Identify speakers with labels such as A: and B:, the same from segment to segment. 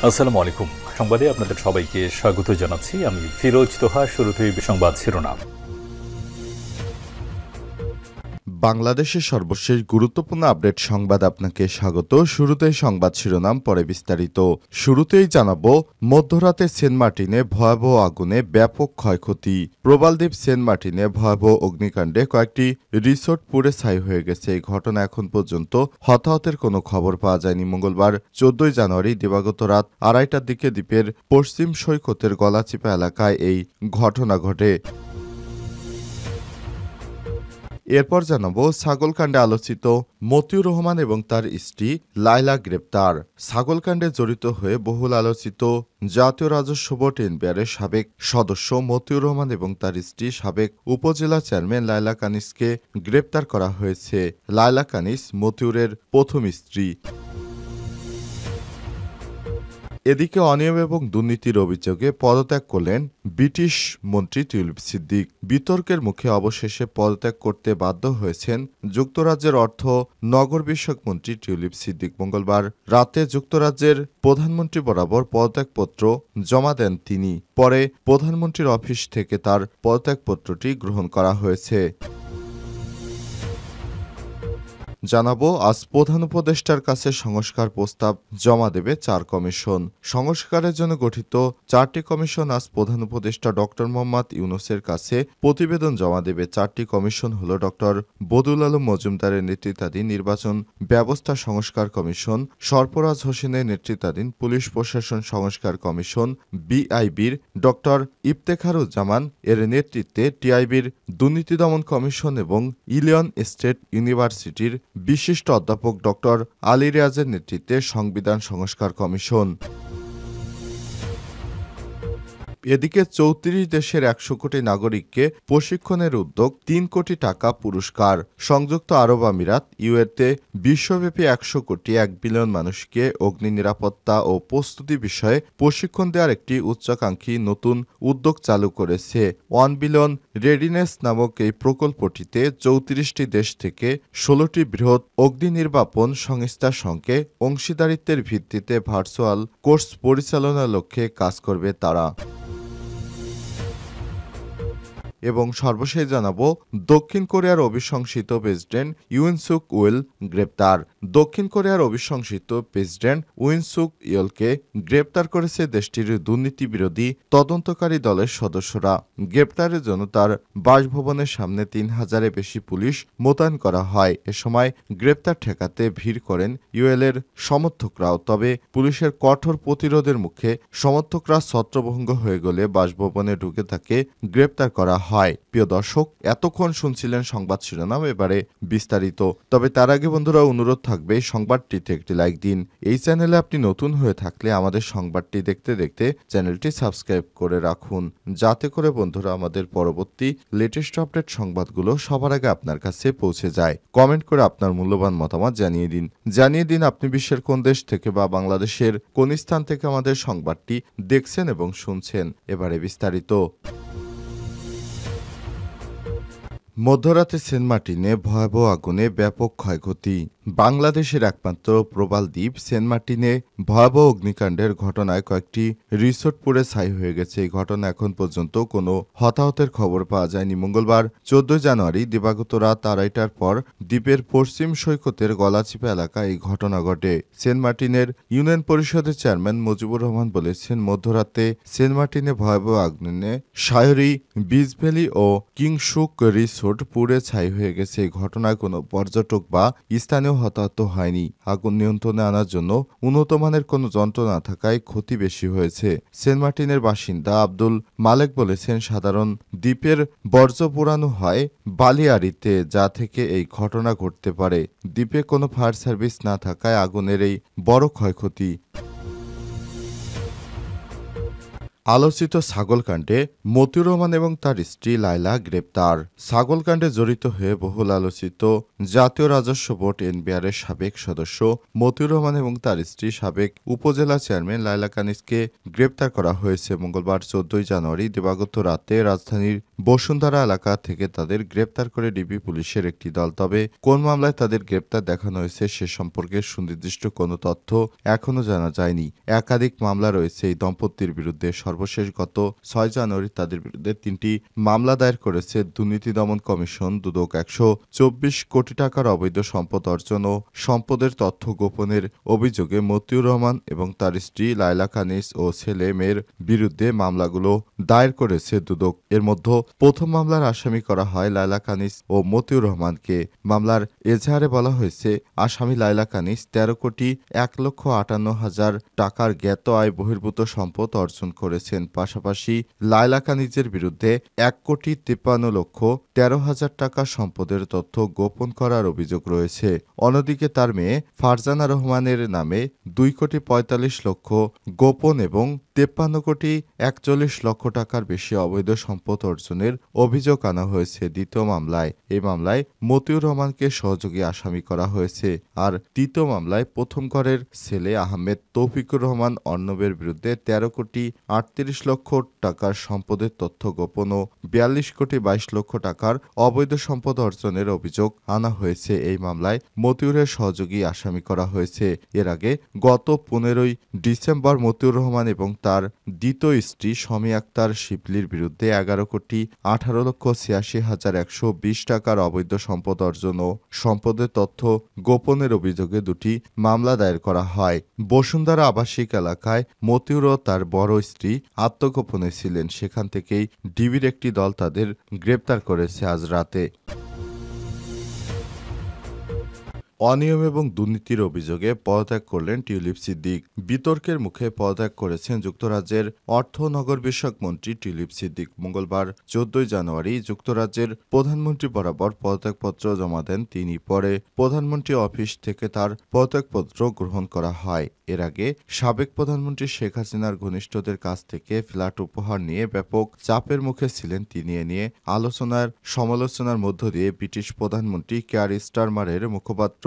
A: আসসালামু আলাইকুম। সংবাদে আপনাদের সবাইকে স্বাগত জানাচ্ছি। আমি ফিরোজ তোহা। শুরুতেই সংবাদ শিরোনাম।
B: বাংলাদেশের সর্বশেষ গুরুত্বপূর্ণ আপডেট সংবাদ আপনাকে স্বাগত। শুরুতেই সংবাদ শিরোনাম, পরে বিস্তারিত। শুরুতেই জানাবো, মধ্যরাতে সেন্ট মার্টিনে ভয়াবহ আগুনে ব্যাপক ক্ষয়ক্ষতি। প্রবালদ্বীপ সেন্ট মার্টিনে ভয়াবহ অগ্নিকাণ্ডে কয়েকটি রিসোর্ট পুড়ে ছাই হয়ে গেছে। এই ঘটনা এখন পর্যন্ত হতাহতের কোনো খবর পাওয়া যায়নি। মঙ্গলবার 14 জানুয়ারি দিবাগত রাত 2:30টার দিকে দ্বীপের পশ্চিম সৈকতের গলাচিপা এলাকায় এই ঘটনা ঘটে। এরপর জানাবো, ছাগলকাণ্ডে আলোচিত মতিউর রহমান এবং তার স্ত্রী লায়লা গ্রেপ্তার। ছাগলকাণ্ডে জড়িত হয়ে বহুল আলোচিত জাতীয় রাজস্ব বোর্ড এনবিআরের সাবেক সদস্য মতিউর রহমান এবং তার স্ত্রী সাবেক উপজেলা চেয়ারম্যান লায়লা কানিসকে গ্রেপ্তার করা হয়েছে। লায়লা কানিস মতিউরের প্রথম স্ত্রী। এদিকে অনিয়ম এবং দুর্নীতির অভিযোগে পদত্যাগ করলেন ব্রিটিশ মন্ত্রী টিউলিপ সিদ্দিক। বিতর্কের মুখে অবশেষে পদত্যাগ করতে বাধ্য হয়েছেন যুক্তরাজ্যের অর্থ নগর বিষয়ক মন্ত্রী টিউলিপ সিদ্দিক। মঙ্গলবার রাতে যুক্তরাজ্যের প্রধানমন্ত্রী বরাবর পদত্যাগপত্র জমা দেন তিনি। পরে প্রধানমন্ত্রীর অফিস থেকে তার পদত্যাগপত্রটি গ্রহণ করা হয়েছে। জানাবো, আজ প্রধান উপদেষ্টার কাছে সংস্কার প্রস্তাব জমা দেবে 4 কমিশন। সংস্কারের জন্য গঠিত 4টি কমিশন আজ প্রধান উপদেষ্টা ডক্টর মোহাম্মদ ইউনূসের কাছে প্রতিবেদন জমা দেবে। 4টি কমিশন হল ডক্টর বদুল আলম মজুমদারের নেতৃত্বাধীন নির্বাচন ব্যবস্থা সংস্কার কমিশন, সরফরাজ হোসেনের নেতৃত্বাধীন পুলিশ প্রশাসন সংস্কার কমিশন, বিআইবির ডক্টর ইফতেখারুজ্জামান এর নেতৃত্বে টিআইবির দুর্নীতি দমন কমিশন এবং ইলিয়ন স্টেট ইউনিভার্সিটির বিশিষ্ট অধ্যাপক ডক্টর আলী রিয়াজের নেতৃত্বে সংবিধান সংস্কার কমিশন। এদিকে 34 দেশের 100 কোটি নাগরিককে প্রশিক্ষণের উদ্যোগ, 3 কোটি টাকা পুরস্কার। সংযুক্ত আরব আমিরাত ইউএতে বিশ্বব্যাপী 100 কোটি 1 বিলিয়ন মানুষকে অগ্নি নিরাপত্তা ও প্রস্তুতি বিষয়ে প্রশিক্ষণ দেওয়ার একটি উচ্চাকাঙ্ক্ষী নতুন উদ্যোগ চালু করেছে। 1 বিলিয়ন রেডিনেস নামক এই প্রকল্পটিতে 34টি দেশ থেকে 16টি বৃহৎ অগ্নি নির্বাপন সংস্থার সঙ্গে অংশীদারিত্বের ভিত্তিতে ভার্চুয়াল কোর্স পরিচালনার লক্ষ্যে কাজ করবে তারা। এবং সর্বশেষ জানাবো, দক্ষিণ কোরিয়ার অভিশংসিত প্রেসিডেন্ট ইউন সুক ইয়েল গ্রেপ্তার। দক্ষিণ কোরিয়ার অভিশংসিত প্রেসিডেন্ট ইউন সুক ইয়েলকে গ্রেপ্তার করেছে দেশটির দুর্নীতি বিরোধী তদন্তকারী দলের সদস্যরা। গ্রেপ্তারের জন্য তার বাসভবনের সামনে 3000-এর বেশি পুলিশ মোতায়েন করা হয়। এ সময় গ্রেপ্তার ঠেকাতে ভিড় করেন ইয়েলের সমর্থকরাও। তবে পুলিশের কঠোর প্রতিরোধের মুখে সমর্থকরা ছত্রভঙ্গ হয়ে গেলে বাসভবনে ঢুকে তাকে গ্রেপ্তার করা হয়। প্রিয় দর্শক, এতক্ষণ শুনছিলেন সংবাদ শিরোনাম, এবারে বিস্তারিত। তবে তার আগে বন্ধুরা, অনুরোধ থাকবে সংবাদটিতে একটি লাইক দিন। এই চ্যানেলে আপনি নতুন হয়ে থাকলে আমাদের সংবাদটি দেখতে দেখতে চ্যানেলটি সাবস্ক্রাইব করে রাখুন, যাতে করে বন্ধুরা আমাদের পরবর্তী লেটেস্ট আপডেট সংবাদগুলো সবার আগে আপনার কাছে পৌঁছে যায়। কমেন্ট করে আপনার মূল্যবান মতামত জানিয়ে দিন আপনি বিশ্বের কোন দেশ থেকে বা বাংলাদেশের কোন স্থান থেকে আমাদের সংবাদটি দেখছেন এবং শুনছেন। এবারে বিস্তারিত। মধ্যরাতে সেন্ট মার্টিনে ভয়াবহ আগুনে ব্যাপক ক্ষয়ক্ষতি। বাংলাদেশের একমাত্র প্রবাল দ্বীপ সেন্ট মার্টিনে ভয়াবহ অগ্নিকাণ্ডের ঘটনায় কয়েকটি রিসোর্ট পুড়ে ছাই হয়ে গেছে। এই ঘটনা এখন পর্যন্ত কোনো হতাহতের খবর পাওয়া যায়নি। মঙ্গলবার 14 জানুয়ারি দিবাগত রাত 2:30টার পর দ্বীপের পশ্চিম সৈকতের গলাচিপা এলাকায় এই ঘটনা ঘটে। সেন্ট মার্টিনের ইউনিয়ন পরিষদের চেয়ারম্যান মুজিবুর রহমান বলেছেন, মধ্যরাতে সেন্ট মার্টিনে ভয়াবহ আগুনে শায়রি, বিচ ভ্যালি ও কিংশুক রিসোর্ট পুড়ে ছাই হয়ে গেছে। এই ঘটনায় কোনো পর্যটক বা স্থানীয় হতাহত হয়নি। আগুন নিয়ন্ত্রণে আনার জন্য উন্নত মানের কোনো যন্ত্র না থাকায় ক্ষতি বেশি হয়েছে। সেন্ট মার্টিনের বাসিন্দা আব্দুল মালেক বলেছেন, সাধারণ দ্বীপের বর্জ্য পোড়ানো হয় বালিয়াড়িতে, যা থেকে এই ঘটনা ঘটতে পারে। দ্বীপে কোনো ফায়ার সার্ভিস না থাকায় আগুনের এই বড় ক্ষয়ক্ষতি। আলোচিত ছাগলকাণ্ডে মতিউর রহমান এবং তার স্ত্রী লায়লা গ্রেপ্তার। ছাগলকাণ্ডে জড়িত হয়ে বহুল আলোচিত জাতীয় রাজস্ব বোর্ড এনবিআরের সাবেক সদস্য মতিউর রহমান এবং তার স্ত্রী সাবেক উপজেলা চেয়ারম্যান লায়লা কানিজকে গ্রেপ্তার করা হয়েছে মঙ্গলবার ১৪ জানুয়ারি দিবাগত রাতে রাজধানীর বসুন্ধরা এলাকা থেকে তাদের গ্রেপ্তার করে ডিবি পুলিশের একটি দল। তবে কোন মামলায় তাদের গ্রেপ্তার দেখানো হয়েছে সে সম্পর্কে সুনির্দিষ্ট কোনো তথ্য এখনও জানা যায়নি। একাধিক মামলা রয়েছে এই দম্পতির বিরুদ্ধে। সর্বশেষ গত ৬ জানুয়ারি তাদের বিরুদ্ধে ৩টি মামলা দায়ের করেছে দুর্নীতি দমন কমিশন। দুদক ১২৪ কোটি টাকার অবৈধ সম্পদ অর্জন ও সম্পদের তথ্য গোপনের অভিযোগে মতিউর রহমান এবং তার স্ত্রী লায়লা কানিজ ও ছেলে মেয়ের বিরুদ্ধে মামলাগুলো দায়ের করেছে দুদক। এর মধ্যে প্রথম মামলার আসামি করা হয় লায়লা কানিজ ও মতিউর রহমানকে। মামলার এজাহারে বলা হয়েছে, আসামি লায়লা কানিজ ১৩ কোটি ১,৫৮,০০০ টাকার জ্ঞাত আয় বহির্ভূত সম্পদ অর্জন করেছেন। পাশাপাশি লায়লা কানিজের বিরুদ্ধে ১,৫৩,১৩,০০০ টাকা সম্পদের তথ্য গোপন করার অভিযোগ রয়েছে। অন্যদিকে তার মেয়ে ফারজানা রহমানের নামে ২,৪৫,০০,০০০ গোপন এবং ৫৩,৪১,০০,০০০ টাকার বেশি অবৈধ সম্পদ অর্জনের অভিযোগ আনা হয়েছে দ্বিতীয় মামলায়। এই মামলায় মতিউর রহমানকে সহযোগী আসামি করা হয়েছে। আর তৃতীয় মামলায় প্রথম ঘরের ছেলে আহমেদ তৌফিকুর রহমান অর্ণবের বিরুদ্ধে ১৩ কোটি ৩৮ লক্ষ টাকার সম্পদের তথ্য গোপন ও ৪২ কোটি ২২ লক্ষ টাকার অবৈধ সম্পদ অর্জনের অভিযোগ আনা হয়েছে। এই মামলায় মতিউরের সহযোগী আসামি করা হয়েছে। এর আগে গত ১৫ ডিসেম্বর মতিউর রহমান এবং তার দ্বিতীয় স্ত্রী শমী আক্তার শিবলির বিরুদ্ধে ১১ কোটি ১৮,৮৬,১২০ টাকার অবৈধ সম্পদ অর্জন ও সম্পদের তথ্য গোপনের অভিযোগে দুটি মামলা দায়ের করা হয়। বসুন্ধরা আবাসিক এলাকায় মতিউর ও তার বড় স্ত্রী আত্মগোপনে ছিলেন। সেখান থেকেই ডিবির একটি দল তাদের গ্রেপ্তার করেছে আজ রাতে। অনিয়ম এবং দুর্নীতির অভিযোগে পদত্যাগ করলেন টিউলিপ সিদ্দিক। বিতর্কের মুখে পদত্যাগ করেছেন যুক্তরাজ্যের অর্থ ও নগর বিষয়ক মন্ত্রী টিউলিপ সিদ্দিক। মঙ্গলবার ১৪ জানুয়ারি যুক্তরাজ্যের প্রধানমন্ত্রী বরাবর পদত্যাগপত্র জমা দেন তিনি। পরে প্রধানমন্ত্রী অফিস থেকে তার পদত্যাগপত্র গ্রহণ করা হয়। এর আগে সাবেক প্রধানমন্ত্রী শেখ হাসিনার ঘনিষ্ঠদের কাছ থেকে ফ্ল্যাট উপহার নিয়ে ব্যাপক চাপের মুখে ছিলেন তিনি। এ নিয়ে সমালোচনার মধ্য দিয়ে ব্রিটিশ প্রধানমন্ত্রী কেয়ার স্টারমারের মুখপাত্র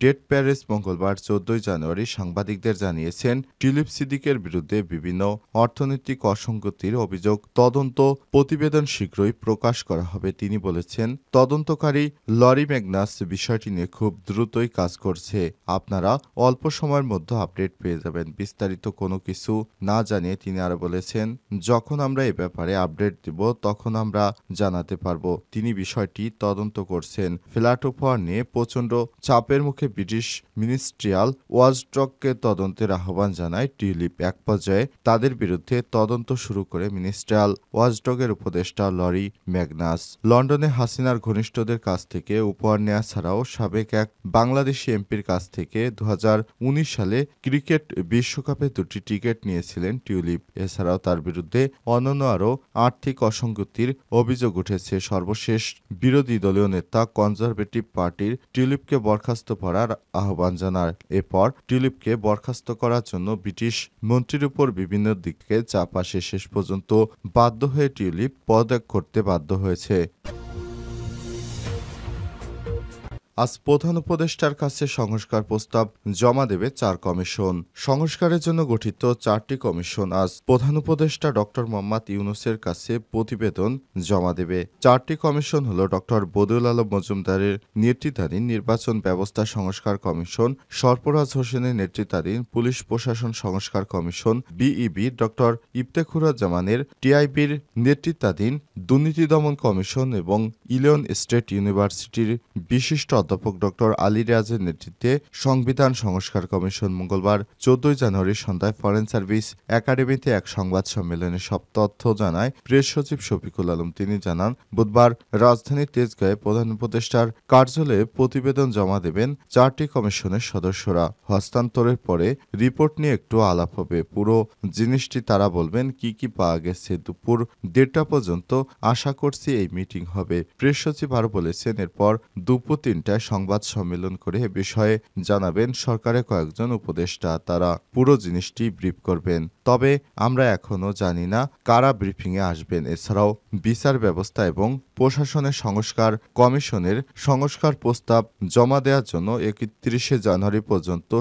B: ডেড প্যারিস মঙ্গলবার ১৪ জানুয়ারি সাংবাদিকদের জানিয়েছেন, টিউলিপ সিদ্দিকের বিরুদ্ধে বিভিন্ন অর্থনৈতিক অসঙ্গতির অভিযোগ তদন্ত প্রতিবেদন শীঘ্রই প্রকাশ করা হবে। তিনি বলেছেন, তদন্তকারী লরি ম্যাগনাস বিষয়টি নিয়ে খুব দ্রুতই কাজ করছে। আপনারা অল্প সময়ের মধ্যে আপডেট পেয়ে যাবেন। বিস্তারিত কোনো কিছু না জানিয়ে তিনি আরো বলেছেন, যখন আমরা এ ব্যাপারে আপডেট দেব তখন আমরা জানাতে পারব। তিনি বিষয়টি তদন্ত করছেন। ফ্ল্যাট উপহার নিয়ে প্রচণ্ড চাপের মুখে ব্রিটিশ মিনিস্ট্রিয়াল ওয়াচডগকে তদন্তের আহ্বান জানায় টিউলিপ। এক পর্যায়ে তাদের বিরুদ্ধে তদন্ত শুরু করে মিনিস্ট্রিয়াল ওয়াচডগের উপদেষ্টা লরি ম্যাগনাস। লন্ডনে হাসিনার ঘনিষ্ঠদের কাছ থেকে উপহার নেওয়া ছাড়াও সাবেক এক বাংলাদেশি এমপির কাছ থেকে ২০১৯ সালে ক্রিকেট বিশ্বকাপে ২টি টিকিট নিয়েছিলেন টিউলিপ। এছাড়াও তার বিরুদ্ধে অন্যান্য আরও আর্থিক অসঙ্গতির অভিযোগ উঠেছে। সর্বশেষ বিরোধী দলীয় নেতা কনজারভেটিভ পার্টির টিউলিপকে বরখাস্ত করার আহ্বান জানায়। এরপর টিউলিপকে বরখাস্ত করার জন্য ব্রিটিশ মন্ত্রীর উপর বিভিন্ন দিকে চাপ আসে। শেষ পর্যন্ত বাধ্য হয়ে টিউলিপ পদত্যাগ করতে বাধ্য হয়েছে। আজ প্রধান উপদেষ্টার কাছে সংস্কার প্রস্তাব জমা দেবে ৪ কমিশন। সংস্কারের জন্য গঠিত ৪টি কমিশন আজ প্রধান উপদেষ্টা ড মোহাম্মদ ইউনূসের কাছে প্রতিবেদন জমা দেবে। ৪টি কমিশন হল ড বদিউল আলম মজুমদারের নেতৃত্বাধীন নির্বাচন ব্যবস্থা সংস্কার কমিশন, সরফরাজ হোসেনের নেতৃত্বাধীন পুলিশ প্রশাসন সংস্কার কমিশন, বিইবি ড ইফতেখুরুজ্জামানের টিআইবির নেতৃত্বাধীন দুর্নীতি দমন কমিশন এবং ইলিয়ন স্টেট ইউনিভার্সিটির বিশিষ্ট অধ্যাপক ড আলী রিয়াজের নেতৃত্বে সংবিধান সংস্কার কমিশন। মঙ্গলবার ১৪ জানুয়ারি সন্ধ্যায় ফরেন সার্ভিস একাডেমিতে এক সংবাদ সম্মেলনে সব তথ্য জানায় প্রেস সচিব শফিকুল আলম। তিনি জানান, বুধবার রাজধানীর তেজগাঁয়ে প্রধান উপদেষ্টার কার্যালয়ে প্রতিবেদন জমা দেবেন ৪টি কমিশনের সদস্যরা। হস্তান্তরের পরে রিপোর্ট নিয়ে একটু আলাপ হবে। পুরো জিনিসটি তারা বলবেন কি কি পাওয়া গেছে। দুপুর ১:৩০ পর্যন্ত আশা করছি এই মিটিং হবে। প্রেস সচিব আরও বলেছেন, এরপর দুপুর ৩টায় সংবাদ সম্মেলন করে এ বিষয়ে জানাবেন সরকারের কয়েকজন উপদেষ্টা। তারা পুরো জিনিসটি ব্রিফ করবেন। তবে আমরা এখনও জানি না কারা ব্রিফিংয়ে আসবেন। এছাড়াও বিচার ব্যবস্থা এবং প্রশাসনের সংস্কার কমিশনের সংস্কার প্রস্তাব জমা দেওয়ার জন্য ৩১শে জানুয়ারি পর্যন্ত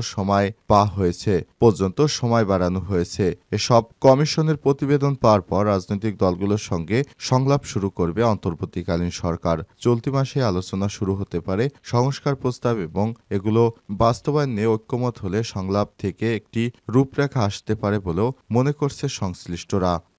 B: সময় বাড়ানো হয়েছে। এসব কমিশনের প্রতিবেদন পাওয়ার পর রাজনৈতিক দলগুলোর সঙ্গে সংলাপ শুরু করবে অন্তর্বর্তীকালীন সরকার। চলতি মাসে আলোচনা শুরু হতে পারে সংস্কার প্রস্তাব এবং এগুলো বাস্তবায়ন নিয়ে ঐক্যমত হলে সংলাপ থেকে একটি রূপরেখা আসতে পারে বলেও মনে করছে সংশ্লিষ্টরা।